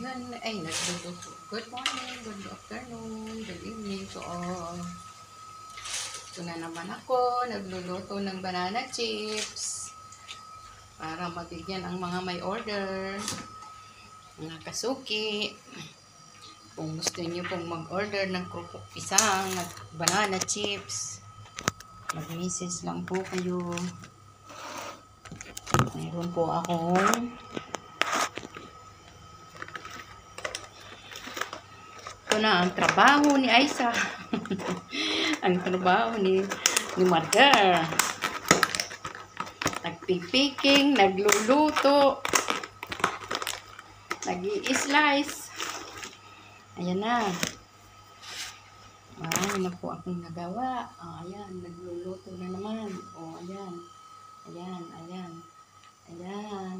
Ngayon ay nagluluto. Good morning, good afternoon, good evening to all. Ito na naman ako, nagluluto ng banana chips para mabigyan ang mga may order, mga kasuki. Kung gusto niyo pong mag-order ng isang banana chips, mag-message lang po kayo. Mayroon po akong ito na ang trabaho ni Aisa. Ang trabaho ni Margar. Nagpipiking, nagluluto, nag-i-slice. Ayan na. Marami na po akong nagawa. Ayan, nagluluto na naman. Ayan. Ayan, ayan. Ayan.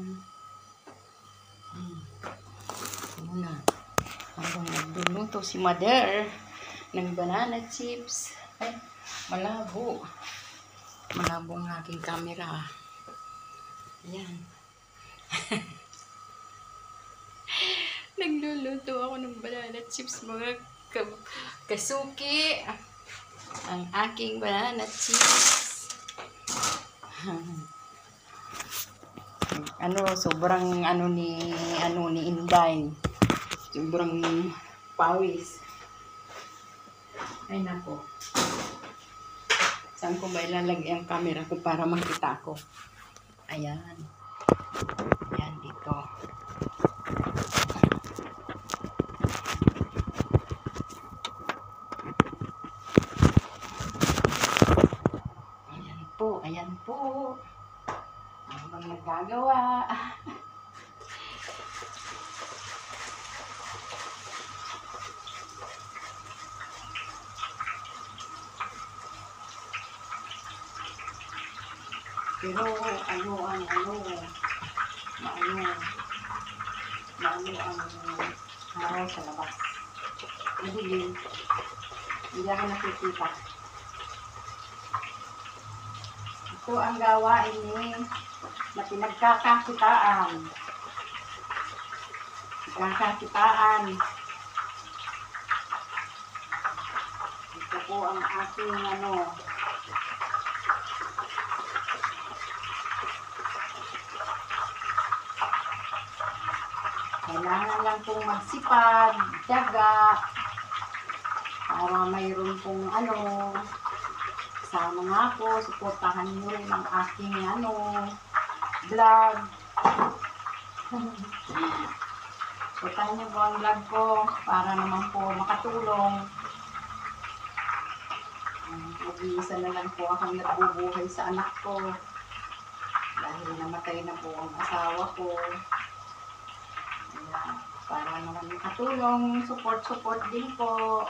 Ano na. Habang nagluluto si Mother ng banana chips. Ay, malabo. Malabo ang aking camera. Ayan. Nagluluto ako ng banana chips, mga kasuki. Ang aking banana chips. Sobrang ni Inday. Sobrang pawis. Ay nako. Saan ko ba ilalagay ang camera ko para makita ko? Ayan. Ayan dito. Ayan po. Ayan po. Habang nagagawa. Pero maano ang araw sa labas. Hindi ako nakikita. Ito ang gawain na pinagkakakitaan. Ito po ang aking kailangan lang pong magsipag, tiyaga, para mayroon pong sama nga po, suportahan nyo rin ang aking vlog. Suportahan nyo po ang vlog ko para naman po makatulong. Mag-iisa na lang po akong nagbubuhay sa anak ko dahil namatay na po ang asawa ko. Para naman makatulong, support din po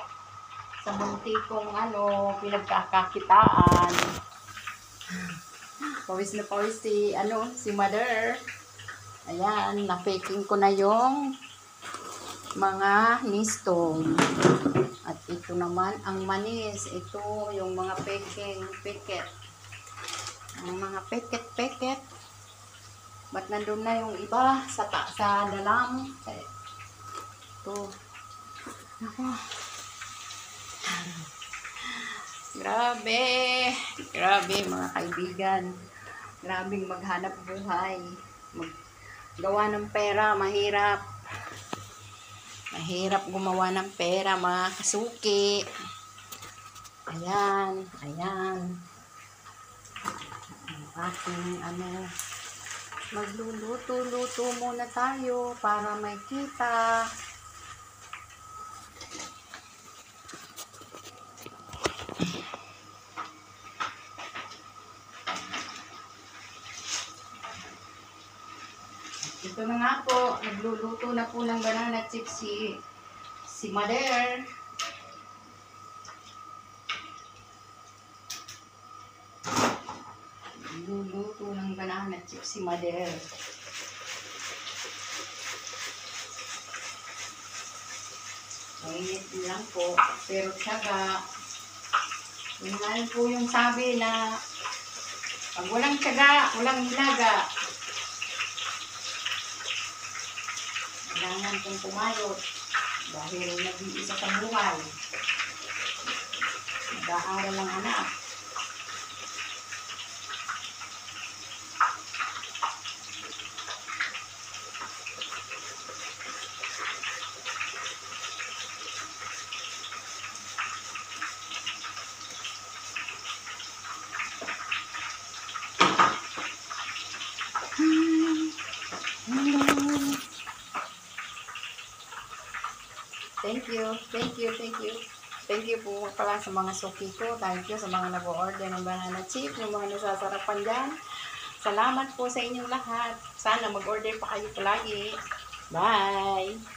sa bunti kong pinagkakakitaan. Pawis na pawis si Mother. Ayan, na-faking ko na yung mga nistong. At ito naman ang manis. Ito yung mga peket. Ang mga peket. Ba't nandun na yung iba sa dalam? Ito. Ako. Grabe mga kaibigan. Grabing maghanap buhay. Maggawa ng pera, mahirap. Mahirap gumawa ng pera, mga kasuki. Ayan. Ang aking magluluto-luto muna tayo para may kita. Ito na nga po, nagluluto na po ng banana chips si Mother. Nagluluto ng banana chips si Mother. Mainit lang po, pero tiyaga. Yun po yung sabi na pag walang tiyaga, walang nilaga. Kailangan kong kumayot dahil nag-iisa sa buhay. Nag-aaral lang anak. Thank you, thank you, thank you. Thank you po pala sa mga suki ko. Thank you sa mga nag-order ng banana chip, ng mga nasasarapan dyan. Salamat po sa inyong lahat. Sana mag-order pa kayo palagi. Bye!